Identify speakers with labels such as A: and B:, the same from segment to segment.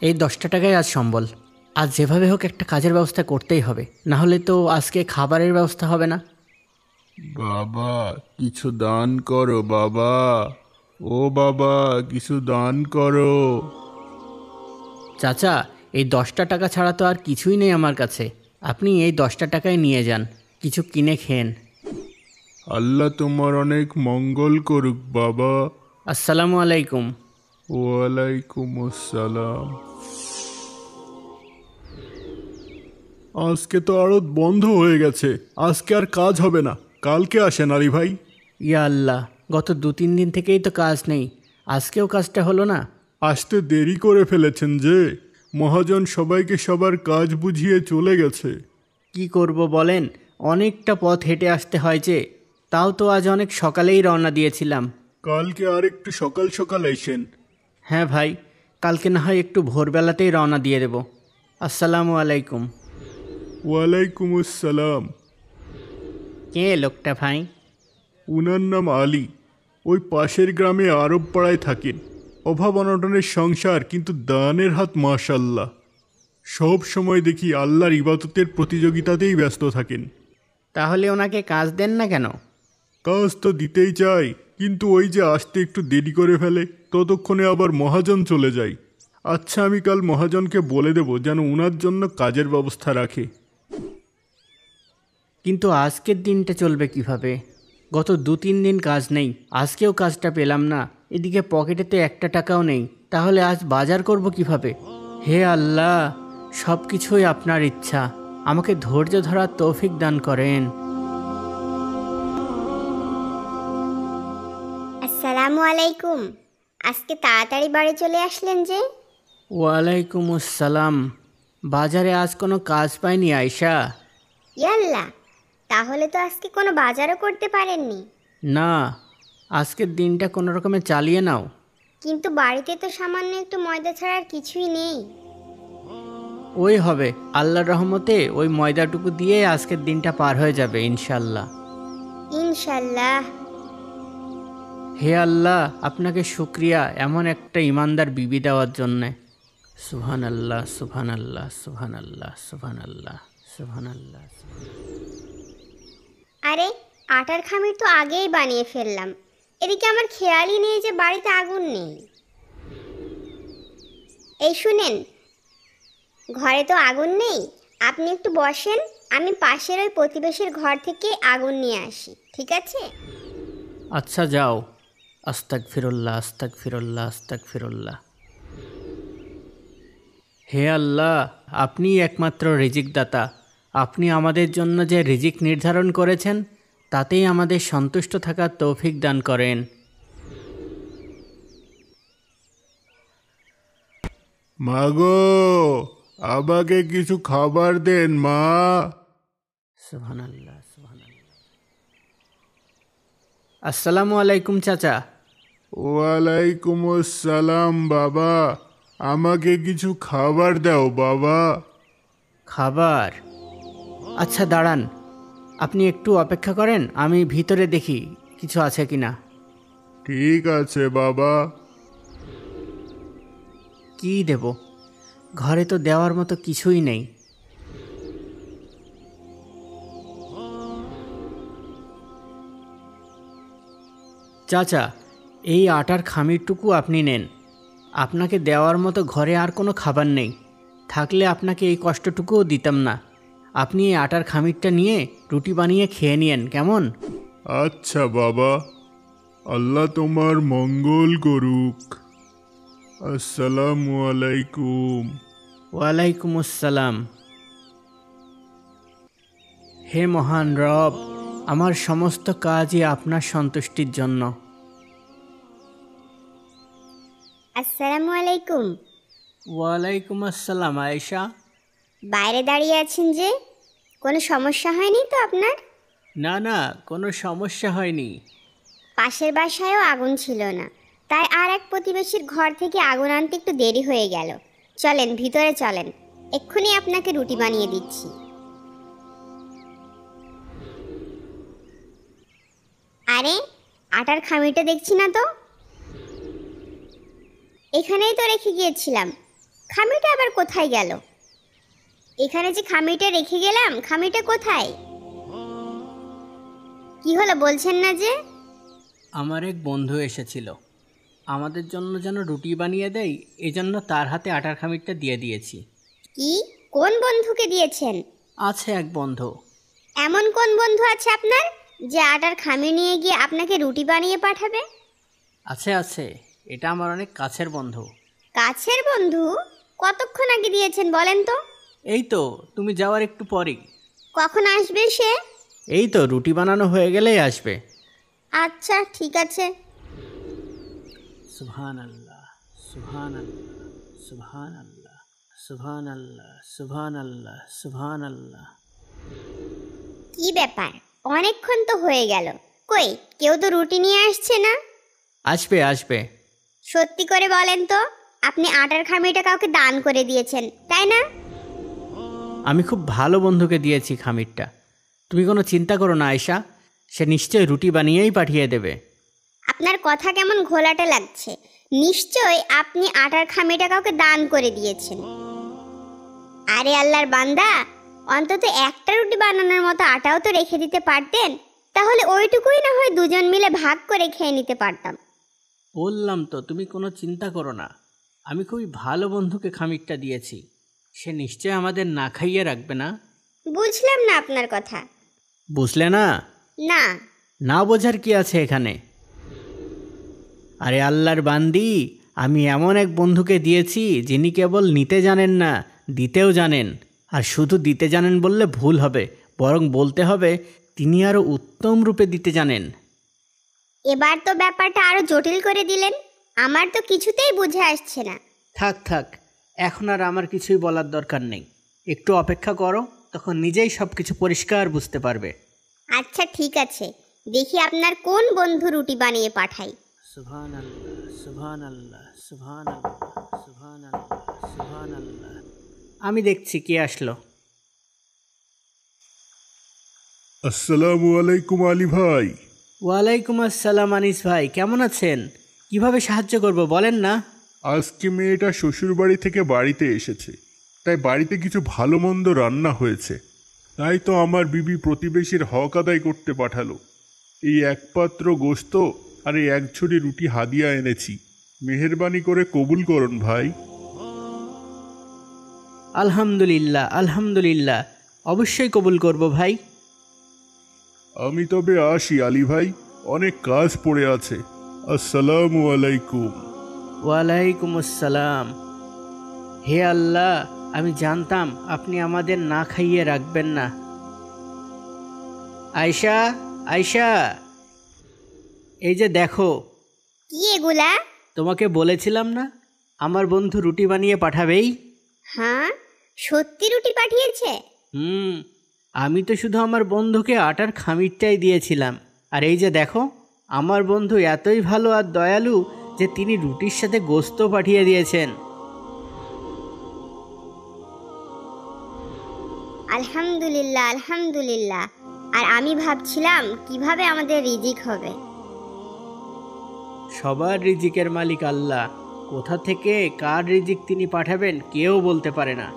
A: এই 10টা টাকায় আজ সম্বল। আজ যেভাবে হোক একটা কাজের ব্যবস্থা করতেই হবে, না হলে তো আজকে খাবারের ব্যবস্থা হবে না।
B: বাবা কিছু দান করো বাবা, ও বাবা কিছু দান করো।
A: চাচা, এই 10টা টাকা ছাড়া তো আর কিছুই নেই আমার কাছে। আপনি এই 10টা টাকায় নিয়ে যান, কিছু কিনে খেন।
B: আল্লাহ তোমার অনেক মঙ্গল করুক বাবা।
A: আসসালামু আলাইকুম।
B: ওয়ালাইকুম আসসালাম। আজকে তো আড়ত বন্ধ হয়ে গেছে, আজকে আর কাজ হবে না। কালকে আসেন আলী ভাই।
A: ইয়া আল্লাহ, গত 2-3 দিন থেকেই তো কাজ নেই, আজকেও কাজটা হলো না।
B: আসতে দেরি করে ফেলেছেন যে, মহাজন সবাইকে সবার কাজ বুঝিয়ে চলে গেছে।
A: কি করব বলেন, অনেকটা পথ হেঁটে আসতে হয় যে। তাও তো আজ অনেক সকালেই রওনা দিয়েছিলাম।
B: কালকে আর একটু সকাল সকাল এসেন।
A: হ্যাঁ ভাই, কালকে না হয় একটু ভোরবেলাতেই রওনা দিয়ে দেব। আসসালামু আলাইকুম।
B: ওয়ালাইকুম আসসালাম।
A: কে লোকটা ভাই?
B: উনার নাম আলী, ওই পাশের গ্রামে আরব পাড়ায় থাকেন। অভাব অনটনের সংসার, কিন্তু দানের হাত মাশাল্লাহ। সব সময় দেখি আল্লাহর ইবাদতের প্রতিযোগিতাতেই ব্যস্ত থাকেন।
A: তাহলে ওনাকে কাজ দেন না কেন?
B: কাজ তো দিতেই চাই, কিন্তু ওই যে আসতে একটু দেরি করে ফেলে, ততক্ষণে আবার মহাজন চলে যায়। আচ্ছা, আমি কাল মহাজনকে বলে দেব যেন উনার জন্য কাজের ব্যবস্থা রাখে।
A: কিন্তু আজকের দিনটা চলবে কিভাবে? গত 2-3 দিন কাজ নেই, আজকেও কাজটা পেলাম না। এদিকে পকেটেতে একটা টাকাও নেই, তাহলে আজ বাজার করব কিভাবে? হে আল্লাহ, সব কিছুই আপনার ইচ্ছা, আমাকে ধৈর্য ধরার তৌফিক দান করেন।
C: আসসালামু আলাইকুম। আজকে তাড়াতাড়ি বাড়ি চলে আসলেন যে?
A: ওয়ালাইকুম আসসালাম। বাজারে আজ কোনো কাজ পাইনি আয়শা।
C: ইয়াল্লা, তাহলে তো আজকে কোনো বাজারও করতে পারেননি।
A: না, আজকের দিনটা কোনো রকমে চালিয়ে নাও।
C: কিন্তু বাড়িতে তো সামান্য একটু ময়দা ছাড়া আর কিছুই নেই।
A: ওই হবে, আল্লাহর রহমতে ওই ময়দাটুকু দিয়ে আজকের দিনটা পার হয়ে যাবে ইনশাল্লাহ।
C: ইনশাল্লাহ।
A: হে আল্লাহ, আপনাকে শুক্রিয়া এমন একটা ইমানদার বিবি দেওয়ার জন্যে। সুবহান আল্লাহ, সুবহান আল্লাহ, সুবহান আল্লাহ, সুবহান আল্লাহ, সুবহান আল্লাহ।
C: আরে, আটার খামির তো আগেই বানিয়ে ফেললাম। এদিকে আমার খেয়ালই নেই যে বাড়িতে আগুন নেই। এই শুনেন, ঘরে তো আগুন নেই, আপনি একটু বসেন, আমি পাশের ওই প্রতিবেশীর ঘর থেকে আগুন নিয়ে আসি, ঠিক আছে?
A: আচ্ছা যাও। আস্তাগফিরুল্লাহ, আস্তাগফিরুল্লাহ, আস্তাগফিরুল্লাহ। হে আল্লাহ, আপনি একমাত্র রিজিক দাতা। আপনি আমাদের জন্য যে রিজিক নির্ধারণ করেছেন, তাতেই আমাদের সন্তুষ্ট থাকার তৌফিক দান করেন।
B: মাগো, আমাকে কিছু খাবার দেন মা।
A: সুবহানাল্লাহ, সুবহানাল্লাহ। আসসালামু আলাইকুম চাচা।
B: ওয়ালাইকুম আসসালাম বাবা, আমাকে কিছু খাবার দাও বাবা।
A: খাবার? আচ্ছা দাঁড়ান, আপনি একটু অপেক্ষা করেন, আমি ভিতরে দেখি কিছু আছে কিনা।
B: ঠিক আছে বাবা।
A: কি দেব? ঘরে তো দেওয়ার মতো কিছুই নেই। চাচা, এই আটার খামিরটুকু আপনি নেন। আপনাকে দেওয়ার মতো ঘরে আর কোনো খাবার নেই, থাকলে আপনাকে এই কষ্টটুকুও দিতাম না। আপনি এই আটার খামিরটা নিয়ে রুটি বানিয়ে খেয়ে নিয়েন, কেমন?
B: আচ্ছা বাবা, আল্লাহ তোমার মঙ্গল করুক। আসসালামু আলাইকুম।
A: ওয়ালাইকুম আসসালাম। হে মহান রব, আমার সমস্ত কাজই আপনার সন্তুষ্টির জন্য।
C: আসসালামু আলাইকুম।
A: ওয়ালাইকুম আসসালাম আয়েশা।
C: বাইরে দাঁড়িয়ে আছেন যে, কোনো সমস্যা হয়নি তো আপনার?
A: না না, কোনো সমস্যা হয়নি।
C: পাশের বাসায়ও আগুন ছিল না, তাই আর এক প্রতিবেশীর ঘর থেকে আগুন আনতে একটু দেরি হয়ে গেল। চলেন ভিতরে চলেন, এক্ষুনি আপনাকে রুটি বানিয়ে দিচ্ছি। আরে, আটার খামিরটা দেখছি না তো। এখানেই তো রেখে গিয়েছিলাম, খামিটা আবার কোথায় গেল? এখানে যে খামিটা রেখে গেলাম, খামিটা কোথায়? কি হলো বলছেন না যে?
A: আমার এক বন্ধু এসেছিল, আমাদের জন্য যেন রুটি বানিয়ে দেয়, এজন্য তার হাতে আটার খামিরটা দিয়ে দিয়েছি।
C: কি? কোন বন্ধুকে দিয়েছেন?
A: আছে এক বন্ধু।
C: এমন কোন বন্ধু আছে আপনার যে আটার খামি নিয়ে গিয়ে আপনাকে রুটি বানিয়ে পাঠাবে?
A: আছে আছে, এটা আমার অনেক কাছের বন্ধু।
C: কাছের বন্ধু? কতক্ষণ আগে দিয়েছেন বলেন তো?
A: এই তো তুমি যাওয়ার একটু পরেই।
C: কখন আসবে সে?
A: এই তো রুটি বানানো হয়ে গেলেই আসবে।
C: আচ্ছা ঠিক আছে।
A: সুবহানাল্লাহ, সুবহানাল্লাহ, সুবহানাল্লাহ, সুবহানাল্লাহ, সুবহানাল্লাহ, সুবহানাল্লাহ।
C: কি ব্যাপার, অনেকক্ষণ তো হয়ে গেল, কই কেউ তো রুটি নিয়ে আসছে না?
A: আসবে আসবে।
C: সত্যি করে বলেন তো, আপনি আটার খামিটা কাউকে দান করে দিয়েছেন তাই না?
A: আমি খুব ভালো বন্ধুকে দিয়েছি খামিরটা, তুমি কোনো চিন্তা করো না আয়শা, সে নিশ্চয়ই রুটি বানিয়েই পাঠিয়ে দেবে।
C: আপনার কথা কেমন ঘোলাটে লাগছে। নিশ্চয় আপনি আটার খামিটা কাউকে দান করে দিয়েছেন। আরে আল্লাহর বান্দা, অন্তত একটা রুটি বানানোর মতো আটাও তো রেখে দিতে পারতেন, তাহলে ওইটুকুই না হয় দুজন মিলে ভাগ করে খেয়ে নিতে পারতাম।
A: বললাম তো তুমি কোনো চিন্তা করো না, আমি খুবই ভালো বন্ধুকে খামিরটা দিয়েছি, সে নিশ্চয় আমাদের না খাইয়ে রাখবে না।
C: বুঝলাম না আপনার কথা।
A: বুঝলে না?
C: না।
A: না বোঝার কি আছে এখানে? আরে আল্লাহর বান্দি, আমি এমন এক বন্ধুকে দিয়েছি যিনি কেবল নিতে জানেন না, দিতেও জানেন। আর শুধু দিতে জানেন বললে ভুল হবে, বরং বলতে হবে তিনি আরও উত্তম রূপে দিতে জানেন।
C: এবার তো ব্যাপারটা আরো জটিল করে দিলেন, আমার তো কিছুতেই বুঝে আসছে না।
A: থাক থাক, এখন আর আমার কিছুই বলার দরকার নেই, একটু অপেক্ষা করো, তখন নিজেই সব কিছু পরিষ্কার বুঝতে পারবে।
C: আচ্ছা ঠিক আছে, দেখি আপনার কোন বন্ধু রুটি বানিয়ে পাঠাই।
A: সুবহানাল্লাহ, সুবহানাল্লাহ, সুবহানাল্লাহ, সুবহানাল্লাহ, সুবহানাল্লাহ। আমি দেখছি কে আসলো।
B: আসসালামু আলাইকুম আলী ভাই।
A: ওয়ালাইকুম আসসালাম আনিস ভাই, কেমন আছেন? কিভাবে সাহায্য করব বলেন না?
B: আজকে মেয়েটা শ্বশুরবাড়ি থেকে বাড়িতে এসেছে, তাই বাড়িতে কিছু ভালো মন্দ রান্না হয়েছে, তাই তো আমার বিবি প্রতিবেশীর হক আদায় করতে পাঠালো। এই এক পাত্র গোশত আর এই এক ঝুড়ি রুটি হাদিয়া এনেছি, মেহেরবানি করে কবুল করুন ভাই।
A: আলহামদুলিল্লাহ আলহামদুলিল্লাহ, অবশ্যই কবুল করব ভাই।
B: আমি তবে আসি আলী ভাই, অনেক কাজ পড়ে আছে। আসসালামু আলাইকুম।
A: ওয়ালাইকুম আসসালাম। হে আল্লাহ, আমি জানতাম আপনি আমাদের না খাইয়ে রাখবেন না। আয়শা, আয়শা, এই যে দেখো।
C: কি এগুলা?
A: তোমাকে বলেছিলাম না আমার বন্ধু রুটি বানিয়ে পাঠাবেই?
C: হ্যাঁ, সত্যি রুটি পাঠিয়েছে?
A: আমি তো শুধু আমার বন্ধুকে আটার খামিরটাই দিয়েছিলাম, আর এই যে দেখো, আমার বন্ধু এতই ভালো আর দয়ালু যে তিনি রুটির সাথে গোশত পাঠিয়ে দিয়েছেন।
C: আলহামদুলিল্লাহ আলহামদুলিল্লাহ। আর আমি ভাবছিলাম কিভাবে আমাদের রিজিক হবে।
A: সবার রিজিকের মালিক আল্লাহ, কোথা থেকে কার রিজিক তিনি পাঠাবেন কেউ বলতে পারে না।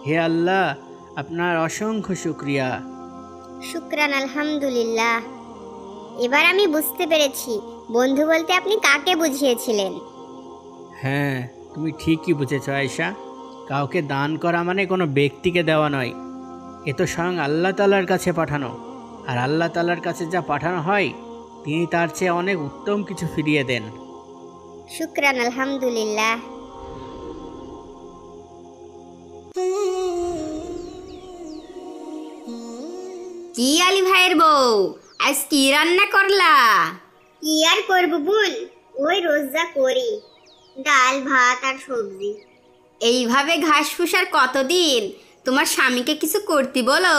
A: হে আল্লাহ, আপনার অসংখ্য শুকরিয়া।
C: শুকরান আলহামদুলিল্লাহ। এবার আমি বুঝতে পেরেছি বন্ধু বলতে আপনি কাকে বুঝিয়েছিলেন।
A: হ্যাঁ, তুমি ঠিকই বুঝেছ আয়েশা, কাউকে দান করা মানে কোনো ব্যক্তিকে দেওয়া নয়, এ তো স্বয়ং আল্লাহ তাআলার কাছে পাঠানো, আর আল্লাহ তাআলার কাছে যা পাঠানো হয় তিনি তার চেয়ে অনেক উত্তম কিছু ফিরিয়ে দেন।
C: শুকরান আলহামদুলিল্লাহ।
D: কি আলী ভাইয়ের বউ, আজ কি রান্না করলা?
C: কি আর করবো বোন, ওই রোজ যা করি, ডাল ভাত আর সবজি।
D: এইভাবে ঘাস ফুসার কতদিন? তোমার স্বামীকে কিছু করতে বলো।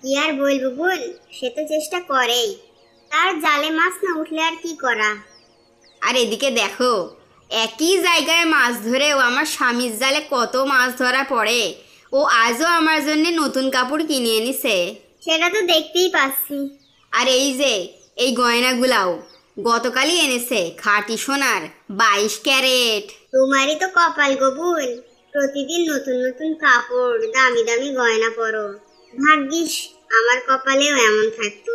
C: কি আর বলবো বোন, সে তো চেষ্টা করেই, তার জালে মাছ না উঠলে আর কি করা।
D: আর এদিকে দেখো, একই জায়গায় মাছ ধরেও আমার স্বামীর জালে কত মাছ ধরা পড়ে। ও আজও আমার জন্য নতুন কাপড় কিনে এনেছে।
C: সেটা তো দেখতেই পাচ্ছি।
D: আর এই যে এই গয়নাগুলাও গতকালই এনেছে, খাঁটি সোনার 22 ক্যারেট।
C: তোমারই তো কপাল গো বোন, প্রতিদিন নতুন নতুন কাপড়, দামি দামি গয়না পরো। ভাগ্যিস আমার কপালেও এমন থাকতো।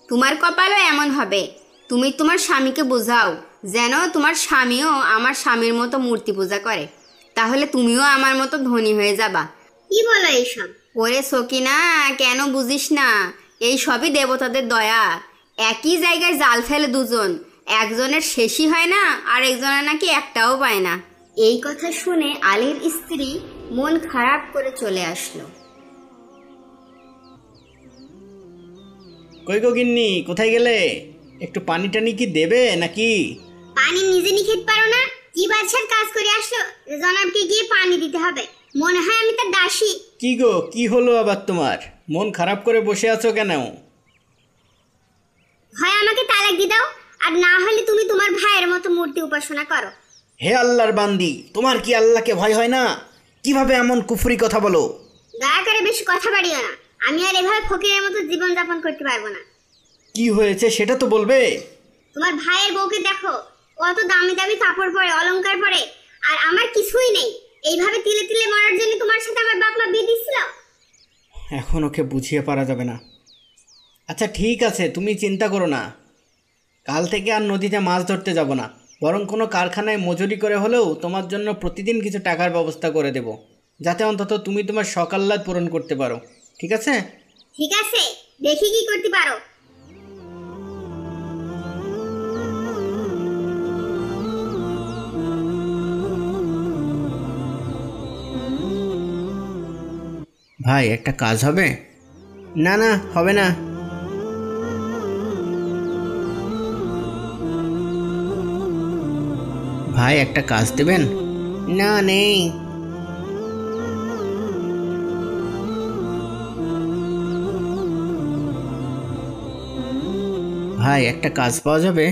D: তোমার কপালও এমন হবে। তুমি তোমার স্বামীকে বোঝাও যেন তোমার স্বামীও আমার স্বামীর মতো মূর্তি পূজা করে, তাহলে তুমিও আমার মতো ধনী হয়ে যাবা।
C: কি বলো এইসব?
D: ওরে সকিনা, কেন বুঝিস না? এই সবই দেবতাদের দয়া। একই জায়গায় জাল ফেলে দুজন, একজনের শেষই হয় না আর একজনের নাকি একটাও পায় না। এই কথা শুনে আলীর স্ত্রী মন খারাপ করে চলে আসলো।
A: কই গো গিন্নি, কোথায় গেলে? একটু পানি টানি কি দেবে নাকি?
C: পানি নিজে নিয়ে খেতে পারো না? কি বাদশার কাজ করে আসলো জনাবকে গিয়ে পানি দিতে হবে? মনে হয় আমি তার দাসী।
A: কি গো, কি হলো আবার তোমার? মন খারাপ করে বসে আছো কেন?
C: হয় আমাকে তালাক দিয়ে দাও, আর না হলে তুমি তোমার ভাইয়ের মতো মূর্তি উপাসনা করো।
A: হে আল্লাহর বান্দি, তোমার কি আল্লাহকে ভয় হয় না? কিভাবে এমন কুফরি কথা বলো?
C: দয়া করে বেশি কথা বাড়িও না। আমি আর এভাবে ফকিরের মতো জীবন যাপন করতে পারবো না।
A: কি হয়েছে সেটা তো বলবে।
C: তোমার ভাইয়ের বউকে দেখো, কত দামি দামি কাপড় পরে, অলংকার পরে, আর আমার কিছুই নেই। এইভাবে তিলে তিলে মরার জন্য তোমার সাথে আমার বাপ মা বিয়ে দিচ্ছিল।
A: এখন ওকে বুঝিয়ে পারা যাবে না। আচ্ছা ঠিক আছে, তুমি চিন্তা করো না। কাল থেকে আর নদীতে মাছ ধরতে যাব না, বরং কোনো কারখানায় মজুরি করে হলেও তোমার জন্য প্রতিদিন কিছু টাকার ব্যবস্থা করে দেব, যাতে অন্তত তুমি তোমার শখ আহ্লাদ পূরণ করতে পারো। ঠিক আছে?
C: ঠিক আছে, দেখি কি করতে পারো।
A: ভাই, একটা কাজ হবে? না না, হবে না। ভাই, একটা কাজ দেবেন? না, নেই। ভাই, একটা কাজ পাওয়া যাবে?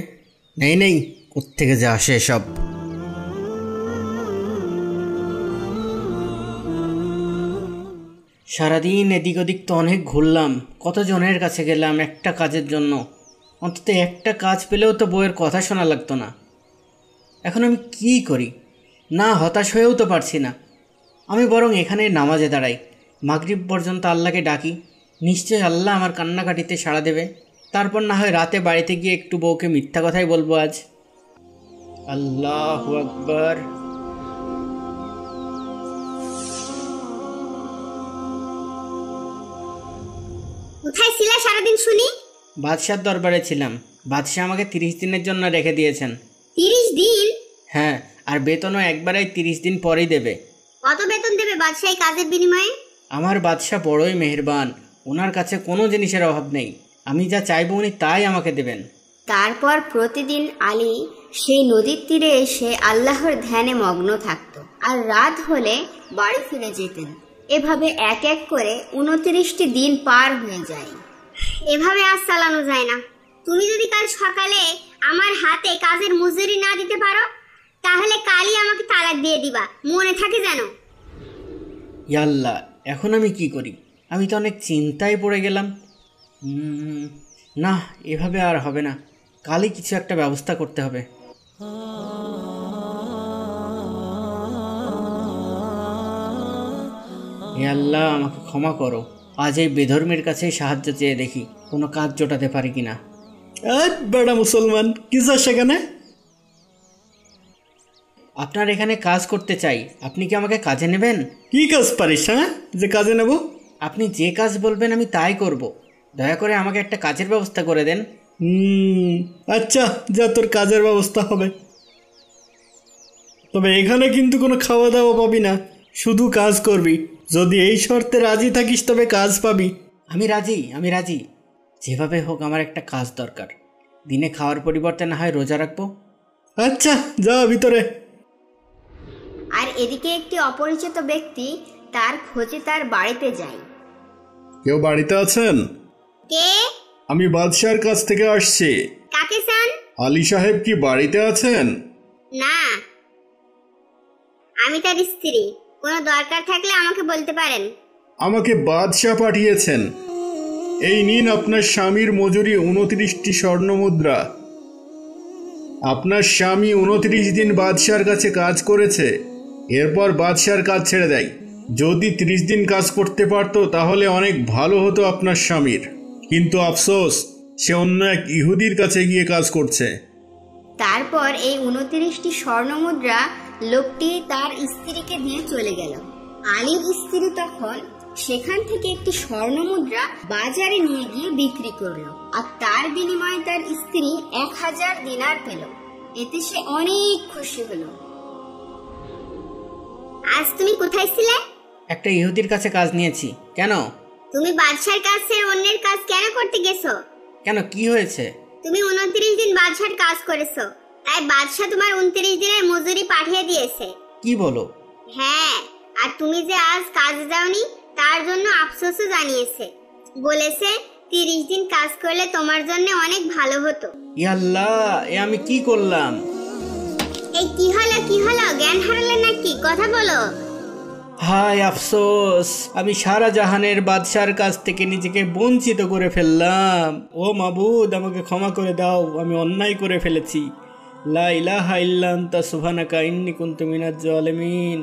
A: নেই নেই, কোত্থেকে যে আসে সব। সারাদিন এদিক ওদিক তো অনেক ঘুরলাম, কতজনের কাছে গেলাম একটা কাজের জন্য। অন্তত একটা কাজ পেলেও তো বউয়ের কথা শোনা লাগতো না। এখন আমি কি করি? না হতাশ হয়েও তো পারছি না। আমি বরং এখানে নামাজে দাঁড়াই, মাগরিব পর্যন্ত আল্লাহকে ডাকি। নিশ্চয়ই আল্লাহ আমার কান্নাকাটিতে সাড়া দেবে। তারপর না হয় রাতে বাড়িতে গিয়ে একটু বউকে মিথ্যা কথাই বলবো আজ। আল্লাহু আকবার।
C: কোথায় ছিলা সারাদিন শুনি?
A: বাদশার দরবারে ছিলাম। বাদশাহ আমাকে 30 দিনের জন্য রেখে দিয়েছেন।
C: 30 দিন?
A: হ্যাঁ, আর বেতনও একবারেই 30 দিন পরেই দেবে।
C: কত বেতন দেবে বাদশাহী কাজের বিনিময়ে?
A: আমার বাদশাহ বড়ই মেহেরবান, ওনার কাছে কোনো জিনিসের অভাব নেই। আমি যা চাইবো উনি তাই আমাকে দেবেন।
D: তারপর প্রতিদিন আলী সেই নদীর তীরে এসে আল্লাহর ধ্যানে মগ্ন থাকত, আর রাত হলে বাড়ি ফিরে যেতেন। এভাবে এক এক করে 29টি দিন পার হয়ে যায়।
C: এভাবে আজ চালানো যায় না। তুমি যদি কাল সকালে আমার হাতে কাজের মজুরি না দিতে পারো, তাহলে কালই আমাকে তালাক দিয়ে দিবা, মনে থাকে যেন।
A: ইয়া আল্লাহ, এখন আমি কি করি? আমি তো অনেক চিন্তায় পড়ে গেলাম। না, এভাবে আর হবে না। কালই কিছু একটা ব্যবস্থা করতে হবে। হে আল্লাহ, আমাকে ক্ষমা করো। আজ এই বেধর্মীর কাছেই সাহায্য চেয়ে দেখি কোনো কাজ জোটাতে পারি কিনা। বেড়া মুসলমান, কি চাস সেখানে? আপনার এখানে কাজ করতে চাই, আপনি কি আমাকে কাজে নেবেন? কি কাজ পারিস, হ্যাঁ, যে কাজে নেব? আপনি যে কাজ বলবেন আমি তাই করব। দয়া করে আমাকে একটা কাজের ব্যবস্থা করে দেন। আচ্ছা, যা, তোর কাজের ব্যবস্থা হবে। তবে এখানে কিন্তু কোনো খাওয়া দাওয়া পাবি না, শুধু কাজ করবি। যদি এই শর্তে রাজি থাকিস তবে কাজ পাবি। আমি রাজি, আমি রাজি। যেভাবে হোক আমার একটা কাজ দরকার। দিনে খাওয়ার পরিবর্তে না হয় রোজা রাখবো। আচ্ছা, যা ভিতরে।
D: আর এদিকে একটি অপরিচিত ব্যক্তি তার খোঁজে তার বাড়িতে যায়।
B: কেউ বাড়িতে আছেন?
C: কে?
B: আমি বাদশার কাছ থেকে আসছি।
C: কাকে চান?
B: আলী সাহেব কি বাড়িতে আছেন?
C: না, আমি তার স্ত্রী। কোনো দরকার থাকলে আমাকে বলতে পারেন।
B: আমাকে বাদশাহ পাঠিয়েছেন। এই নিন আপনার স্বামীর মজুরি 29টি স্বর্ণ মুদ্রা। আপনার স্বামী 29 দিন বাদশার কাছে কাজ করেছে, এরপর বাদশার কাজ ছেড়ে দেয়। যদি 30 দিন কাজ করতে পারতো তাহলে অনেক ভালো হতো আপনার স্বামীর, কিন্তু আফসোস সে অন্য এক ইহুদির কাছে গিয়ে কাজ করছে।
D: তারপর এই 29টি স্বর্ণমুদ্রা লোকটি তার স্ত্রীকে দিয়ে চলে গেল। আলীর স্ত্রী তখন সেখান থেকে একটি স্বর্ণমুদ্রা বাজারে নিয়ে গিয়ে বিক্রি করলো, আর তার বিনিময়ে তার স্ত্রী 1000 দিনার পেল। এতে সে অনেক খুশি হলো।
C: আজ তুমি কোথায় ছিলে?
A: একটা ইহুদির কাছে কাজ নিয়েছি। কেন?
C: তুমি বাদশার কাছে অন্যের কাজ কেন করতে গেছো?
A: কেন, কি হয়েছে?
C: তুমি 29 দিন বাদশার কাজ করেছো, তাই বাদশা তোমার 29 দিনের মজুরি পাঠিয়ে দিয়েছে।
A: কি বলো?
C: হ্যাঁ, আর তুমি যে আজ কাজে যাওনি তার জন্য আফসোসও জানিয়েছে। বলেছে 30 দিন কাজ করলে তোমার জন্য অনেক ভালো হতো।
A: ইয়াল্লাহ, এ আমি কি করলাম?
C: এই কি হলো জ্ঞান হারালে নাকি? কথা বলো।
A: হায় আফসোস, আমি সারা জাহানের বাদশার কাছ থেকে নিজেকে বঞ্চিত করে ফেললাম। ও মাবুদ, আমাকে ক্ষমা করে দাও, আমি অন্যায় করে ফেলেছি। লা ইলাহা ইল্লা আনতা সুবহানাকা ইন্নী কুনতু মিনাজ জালিমিন।